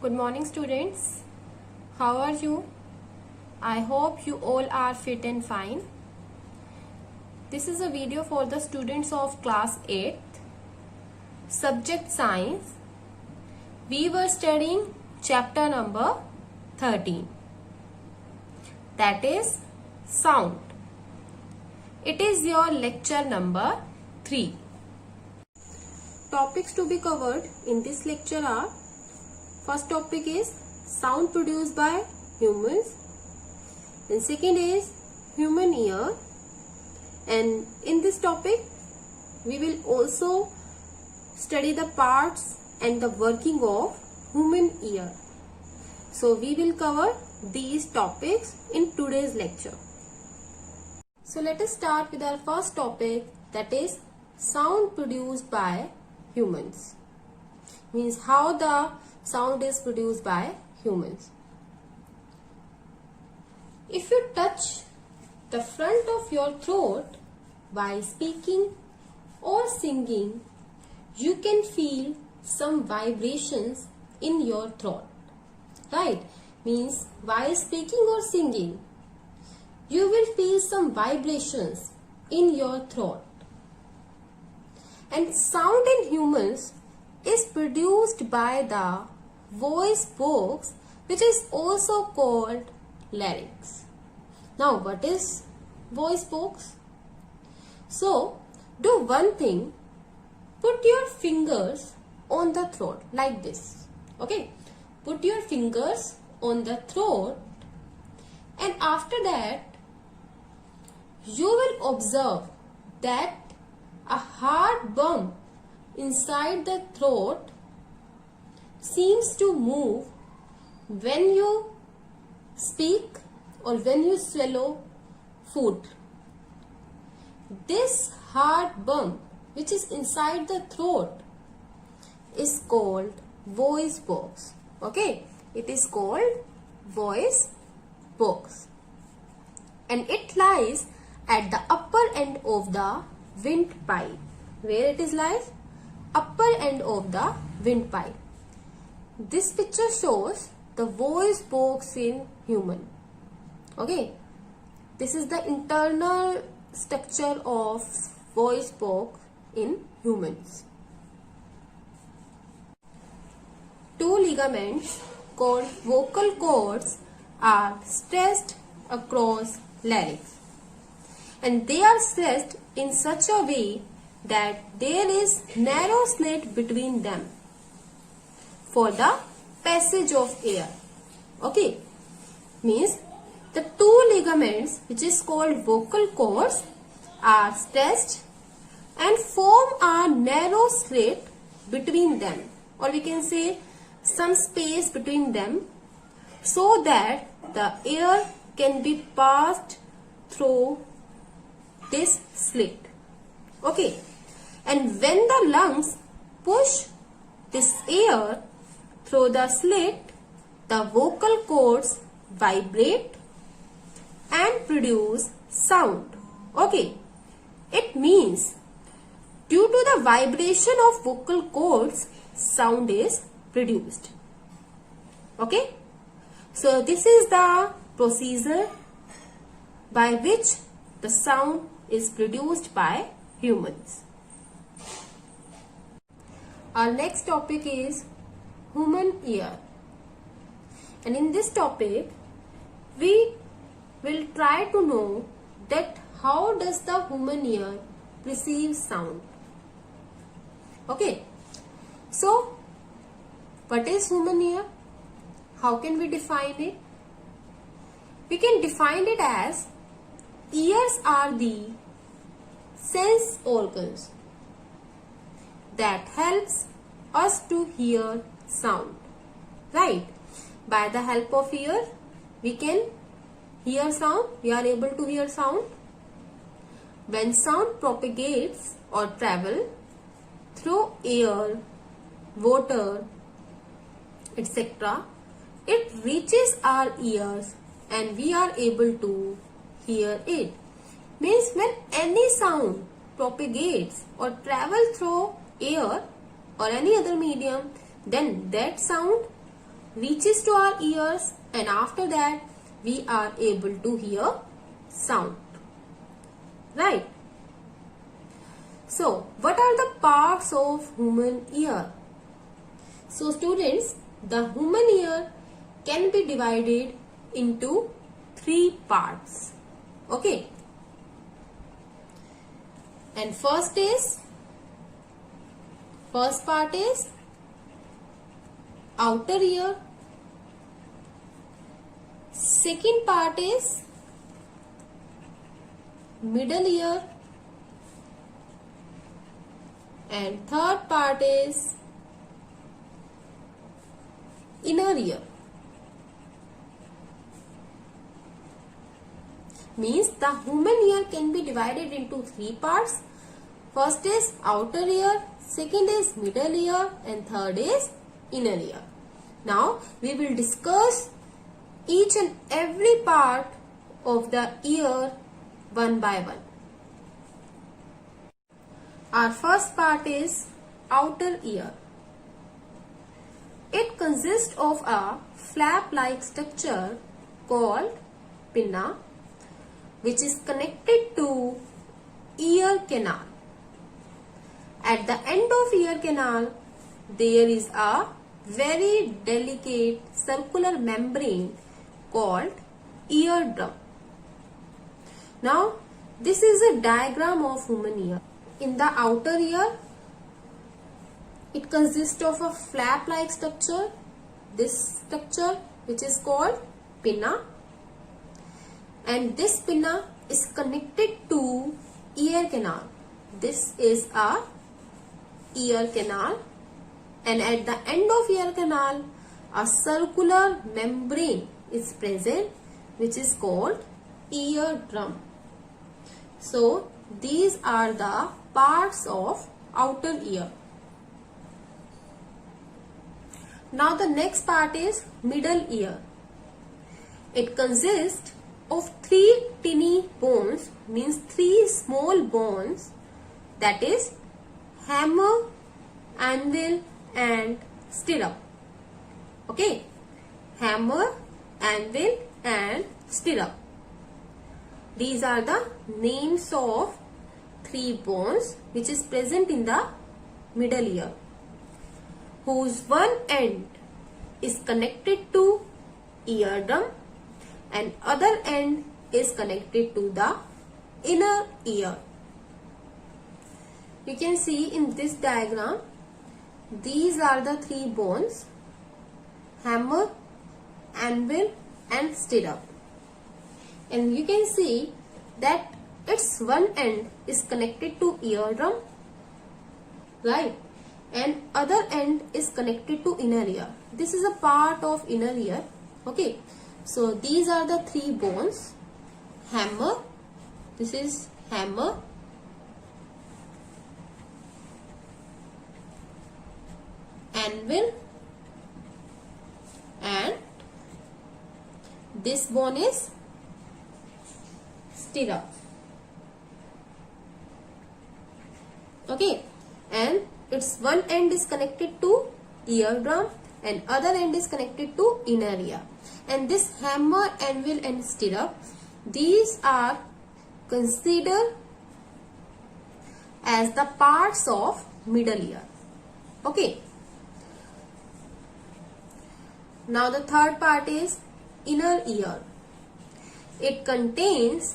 Good morning students. How are you? I hope you all are fit and fine. This is a video for the students of class 8th, subject science. We were studying chapter number 13, that is sound. It is your lecture number 3. Topics to be covered in this lecture are: first topic is sound produced by humans, and second is human ear, and in this topic we will also study the parts and the working of human ear. So we will cover these topics in today's lecture. So let us start with our first topic, that is sound produced by humans. Means how the sound is produced by humans. If you touch the front of your throat while speaking or singing, you can feel some vibrations in your throat. Right? Means while speaking or singing, you will feel some vibrations in your throat. And sound in humans is produced by the voice box, which is also called larynx. Now what is voice box? So do one thing, put your fingers on the throat like this. Okay, put your fingers on the throat, and after that you will observe that a hard bump inside the throat seems to move when you speak or when you swallow food. This hard bump which is inside the throat is called voice box. Okay, it is called voice box, and it lies at the upper end of the windpipe. Where it is lies? Upper end of the windpipe. This picture shows the voice box in human. Okay, this is the internal structure of voice box in humans. Two ligaments called vocal cords are stretched across larynx, and they are stretched in such a way that there is narrow slit between them for the passage of air. Okay, means the two ligaments, which is called vocal cords, are stretched and form a narrow slit between them, or we can say some space between them, so that the air can be passed through this slit. Okay, and when the lungs push this air through the slit, the vocal cords vibrate and produce sound. Okay, it means due to the vibration of vocal cords, sound is produced. Okay, so this is the procedure by which the sound is produced by humans. Our next topic is human ear, and in this topic we will try to know that how does the human ear perceive sound. Okay, so what is human ear? How can we define it? We can define it as ears are the sense organs that helps us to hear sound. Right? By the help of ear, we can hear sound. We are able to hear sound. When sound propagates or travel through air, water, etc., it reaches our ears and we are able to hear it. Means when any sound propagates or travels through air or any other medium, then that sound reaches to our ears, and after that we are able to hear sound. Right? So, what are the parts of human ear? So, students, the human ear can be divided into 3 parts. Okay? And first part is outer ear. Second part is middle ear. And third part is inner ear. Means the human ear can be divided into 3 parts. First is outer ear, second is middle ear, and third is inner ear. Now we will discuss each and every part of the ear one by one. Our first part is outer ear. It consists of a flap-like structure called pinna, which is connected to ear canal. At the end of ear canal, there is a very delicate circular membrane called eardrum. Now, this is a diagram of human ear. In the outer ear, it consists of a flap-like structure. This structure, which is called pinna, and this pinna is connected to ear canal. This is a ear canal, and at the end of ear canal, a circular membrane is present, which is called eardrum. So, these are the parts of outer ear. Now, the next part is middle ear. It consists of 3 tiny bones, means 3 small bones, that is hammer, anvil, and stirrup. Okay, hammer, anvil, and stirrup. These are the names of 3 bones which is present in the middle ear, whose one end is connected to eardrum and other end is connected to the inner ear. You can see in this diagram, these are the 3 bones: hammer, anvil, and stirrup. And you can see that its one end is connected to eardrum, right, and other end is connected to inner ear. This is a part of inner ear. Okay, so these are the 3 bones: hammer, this is hammer, anvil, and this bone is stirrup. Okay, and its one end is connected to eardrum and other end is connected to inner ear. And this hammer, anvil, and stirrup, these are considered as the parts of middle ear. Okay. Now the third part is inner ear. It contains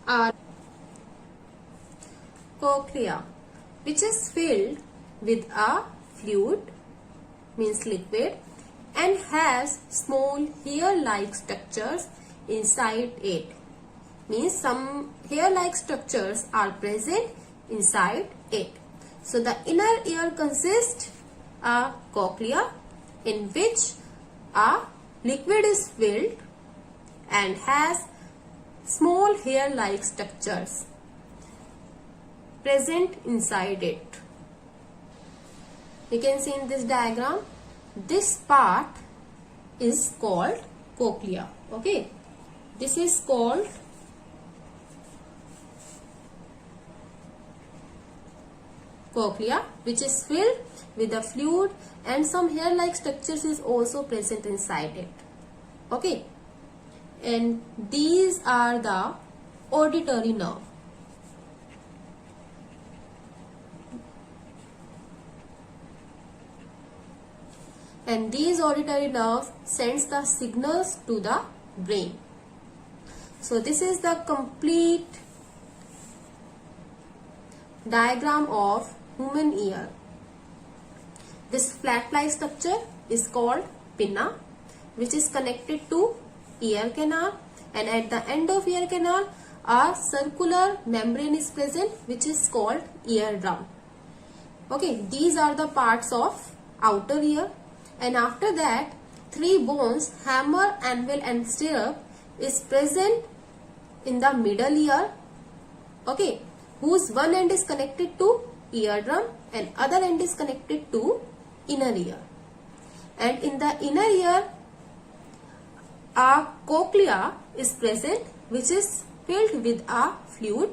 a cochlea, which is filled with a fluid, means liquid, and has small hair-like structures inside it. Means some hair-like structures are present inside it. So the inner ear consists a cochlea in which a liquid is filled and has small hair-like structures present inside it. You can see in this diagram, this part is called cochlea. Okay, this is called cochlea, which is filled with the fluid, and some hair-like structures is also present inside it. Okay, and these are the auditory nerve. And these auditory nerves sends the signals to the brain. So this is the complete diagram of human ear. This flat-like structure is called pinna, which is connected to ear canal, and at the end of ear canal a circular membrane is present, which is called eardrum. Okay, these are the parts of outer ear. And after that, three bones, hammer, anvil and stirrup, is present in the middle ear, okay, whose one end is connected to eardrum and other end is connected to inner ear. And in the inner ear, a cochlea is present, which is filled with a fluid,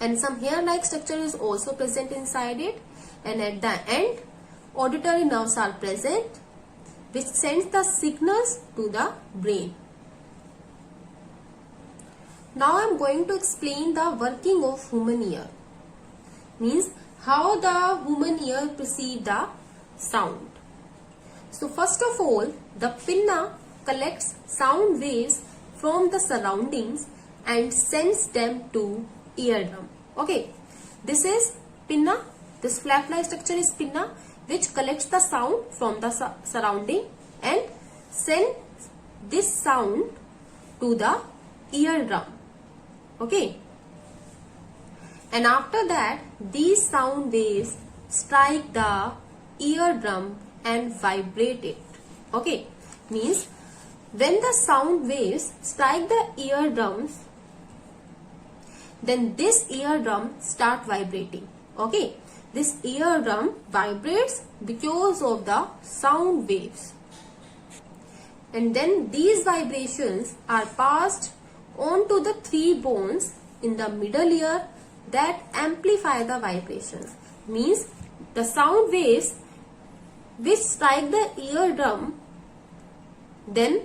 and some hair-like structure is also present inside it. And at the end, auditory nerves are present, which sends the signals to the brain. Now I am going to explain the working of human ear. Means how the human ear perceives the sound. So first of all, the pinna collects sound waves from the surroundings and sends them to eardrum. Okay, this is pinna. This flap-like structure is pinna, which collects the sound from the surrounding and sends this sound to the eardrum. Okay, and after that these sound waves strike the eardrum and vibrate it. Okay, means when the sound waves strike the eardrums, then this eardrum start vibrating. Okay, this eardrum vibrates because of the sound waves, and then these vibrations are passed on to the three bones in the middle ear that amplify the vibrations. Means the sound waves which strike the eardrum then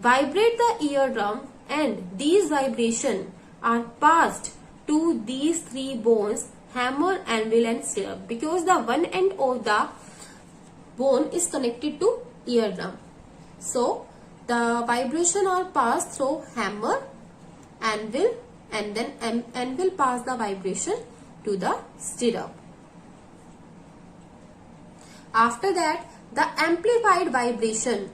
vibrate the eardrum, and these vibrations are passed to these three bones, hammer, anvil and stirrup, because the one end of the bone is connected to eardrum. So the vibration are passed through hammer, anvil, and then anvil pass the vibration to the stirrup. After that, the amplified vibration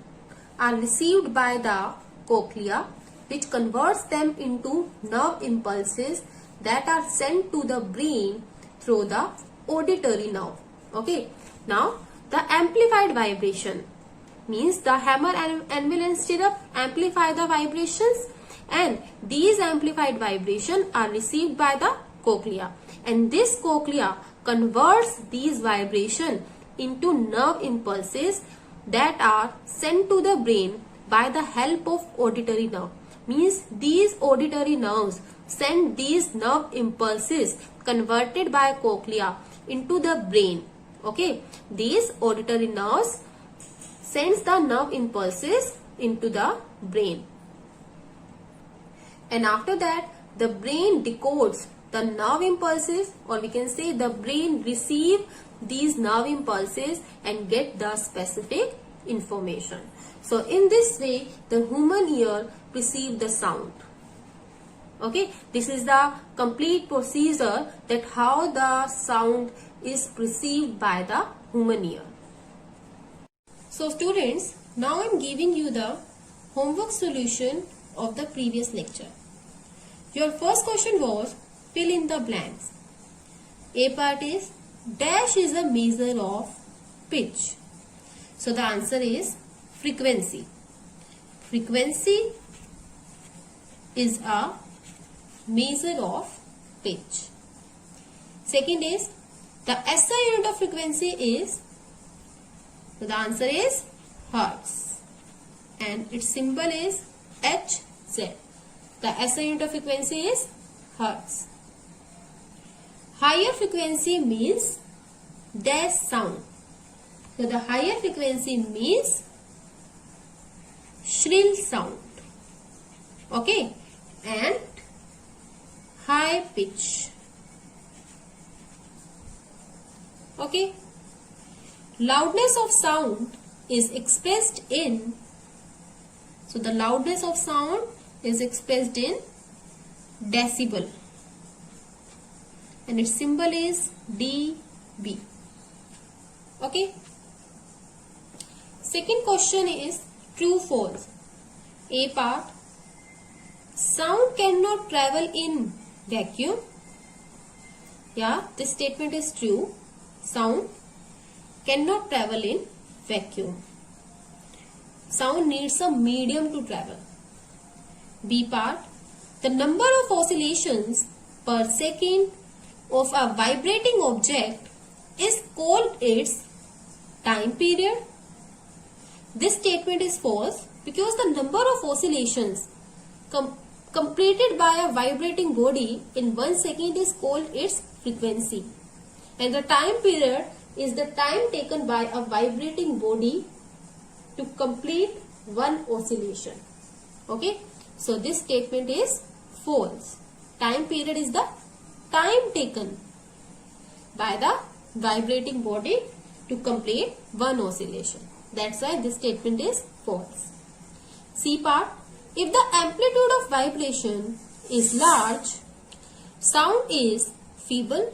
are received by the cochlea, which converts them into nerve impulses that are sent to the brain through the auditory nerve. Okay, now the amplified vibration means the hammer, anvil and stirrup amplify the vibrations, and these amplified vibrations are received by the cochlea, and this cochlea converts these vibrations into nerve impulses that are sent to the brain by the help of auditory nerve. Means these auditory nerves send these nerve impulses converted by cochlea into the brain. Okay, these auditory nerves sends the nerve impulses into the brain, and after that the brain decodes the nerve impulses, or we can say the brain receive these nerve impulses and get the specific information. So in this way the human ear perceive the sound. Okay, this is the complete procedure that how the sound is perceived by the human ear. So students, now I am giving you the homework solution of the previous lecture. Your first question was fill in the blanks. A part is dash is a measure of pitch. So the answer is frequency. Frequency is a measure of pitch. Second is the SI unit of frequency is, so the answer is hertz, and its symbol is Hz. The SI unit of frequency is hertz. higher frequency means dash sound. So the higher frequency means shrill sound. Okay, and high pitch. Okay, loudness of sound is expressed in, so the loudness of sound is expressed in decibel and its symbol is dB. Okay, second question is true false. A part, sound cannot travel in vacuum. Yeah, this statement is true. Sound cannot travel in vacuum. Sound needs a medium to travel. B part, the number of oscillations per second of a vibrating object is called its time period. This statement is false because the number of oscillations completed by a vibrating body in 1 second is called its frequency, and the time period is the time taken by a vibrating body to complete one oscillation. Okay, so this statement is false. Time period is the time taken by the vibrating body to complete one oscillation. That's why this statement is false. C part, if the amplitude of vibration is large, sound is feeble.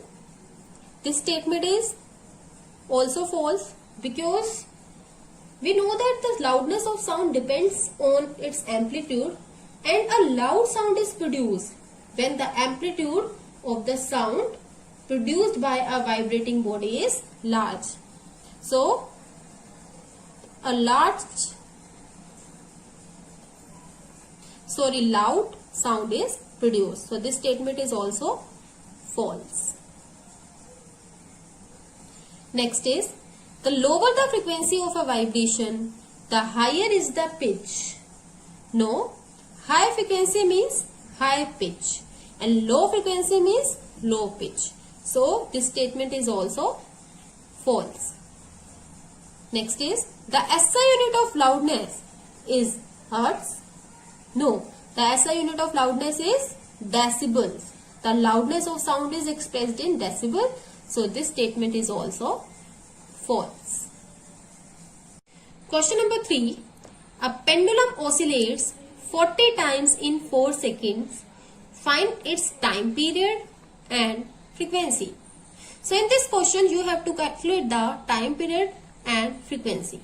This statement is also false because we know that the loudness of sound depends on its amplitude, and a loud sound is produced when the amplitude of the sound produced by a vibrating body is large. So, a loud sound is produced. So, this statement is also false. Next is, the lower the frequency of a vibration, the higher is the pitch. No, high frequency means high pitch and low frequency means low pitch. So, this statement is also false. Next is, the SI unit of loudness is hertz. No, the SI unit of loudness is decibels. The loudness of sound is expressed in decibel. So, this statement is also false. Question number 3. A pendulum oscillates 40 times in 4 seconds. Find its time period and frequency. So, in this question, you have to calculate the time period and frequency.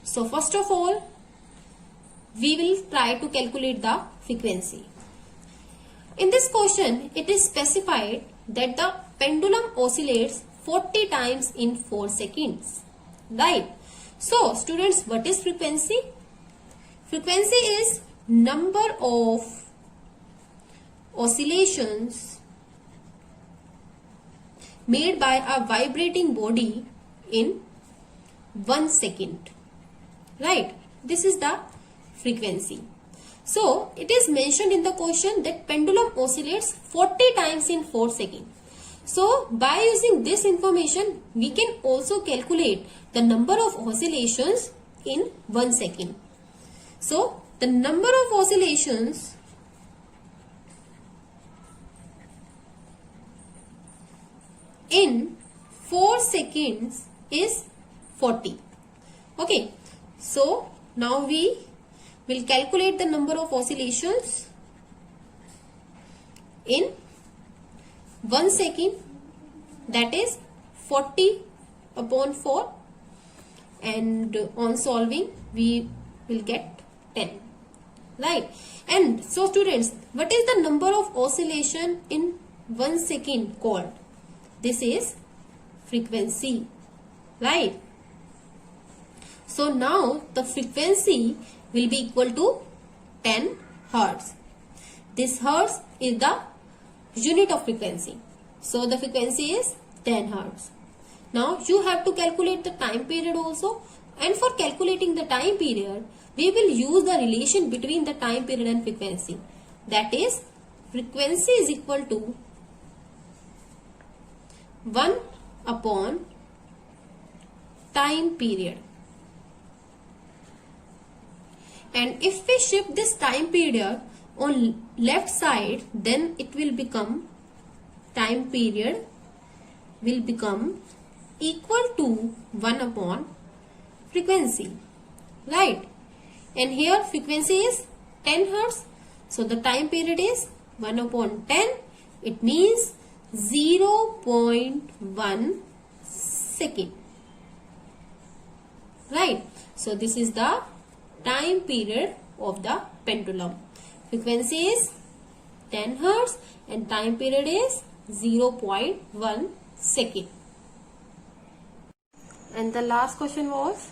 So, first of all, we will try to calculate the frequency. In this question, it is specified that the pendulum oscillates 40 times in 4 seconds. Right? So, students, what is frequency? Frequency is number of oscillations made by a vibrating body in 1 second. Right? This is the frequency. So, it is mentioned in the question that pendulum oscillates 40 times in 4 seconds. So, by using this information, we can also calculate the number of oscillations in 1 second. So, the number of oscillations in 4 seconds is 40. Okay. So, now we will calculate the number of oscillations in 1 second, that is 40 upon 4, and on solving we will get 10. Right? And so, students, what is the number of oscillation in 1 second called? This is frequency. Right? So, now the frequency will be equal to 10 Hertz. This Hertz is the unit of frequency. So, the frequency is 10 Hertz. Now, you have to calculate the time period also, and for calculating the time period, we will use the relation between the time period and frequency. That is, frequency is equal to 1 upon time period. And if we shift this time period on left side, then it will become time period will become equal to 1 upon frequency, right? And here frequency is 10 Hertz. So the time period is 1 upon 10. It means 0.1 second, right? So this is the time period of the pendulum. Frequency is 10 Hertz and time period is 0.1 second. And the last question was,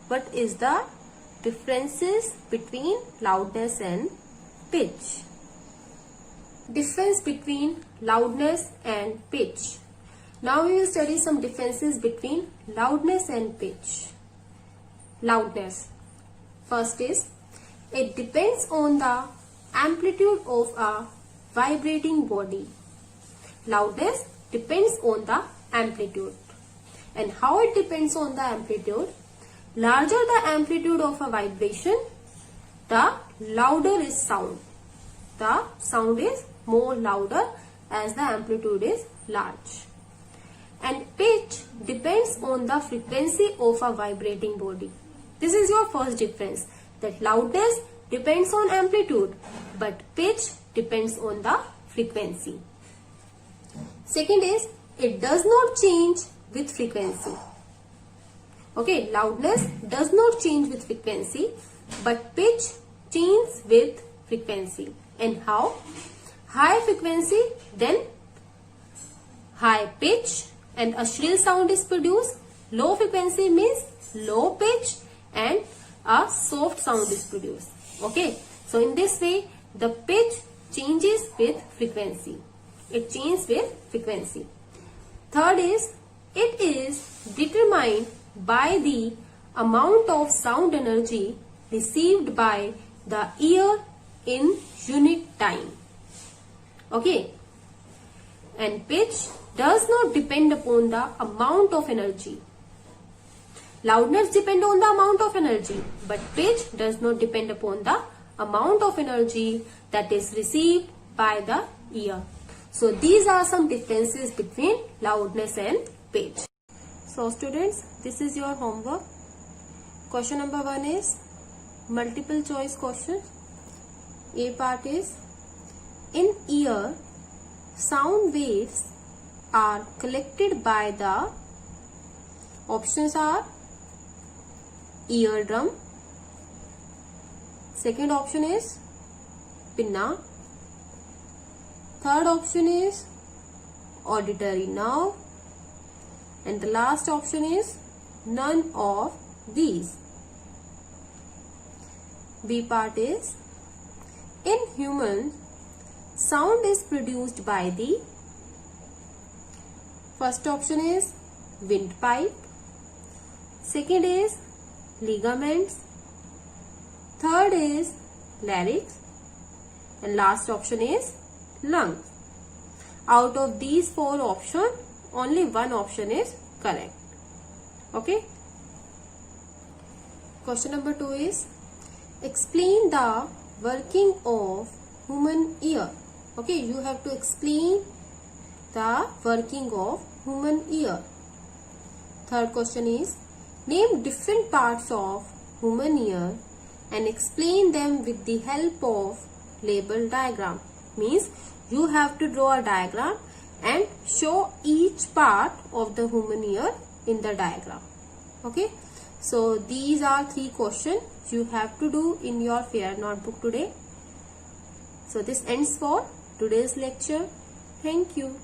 what is the differences between loudness and pitch? Difference between loudness and pitch. Now we will study some differences between loudness and pitch. Loudness. First is, it depends on the amplitude of a vibrating body. Loudness depends on the amplitude. And how it depends on the amplitude? Larger the amplitude of a vibration, the louder is sound. The sound is more louder as the amplitude is large. And pitch depends on the frequency of a vibrating body. This is your first difference, that loudness depends on amplitude but pitch depends on the frequency. Second is, it does not change with frequency. Okay, loudness does not change with frequency but pitch changes with frequency. And how? High frequency, then high pitch and a shrill sound is produced. Low frequency means low pitch and a soft sound is produced. Okay, so in this way the pitch changes with frequency. It changes with frequency. Third is, it is determined by the amount of sound energy received by the ear in unit time. Okay, and pitch does not depend upon the amount of energy. Loudness depends on the amount of energy, but pitch does not depend upon the amount of energy that is received by the ear. So these are some differences between loudness and pitch. So students, this is your homework. Question number 1 is multiple choice question. A part is, in ear, sound waves are collected by the, options are eardrum, second option is pinna, third option is auditory nerve, and the last option is none of these. B part is, in humans, sound is produced by the, first option is windpipe, second is ligaments, third is larynx, and last option is lungs. Out of these 4 options, only one option is correct. Okay. Question number 2 is, explain the working of human ear. Okay, you have to explain the working of human ear. Third question is, name different parts of human ear and explain them with the help of label diagram. Means you have to draw a diagram and show each part of the human ear in the diagram. Okay, so these are 3 questions you have to do in your fair notebook today. So this ends for today's lecture. Thank you.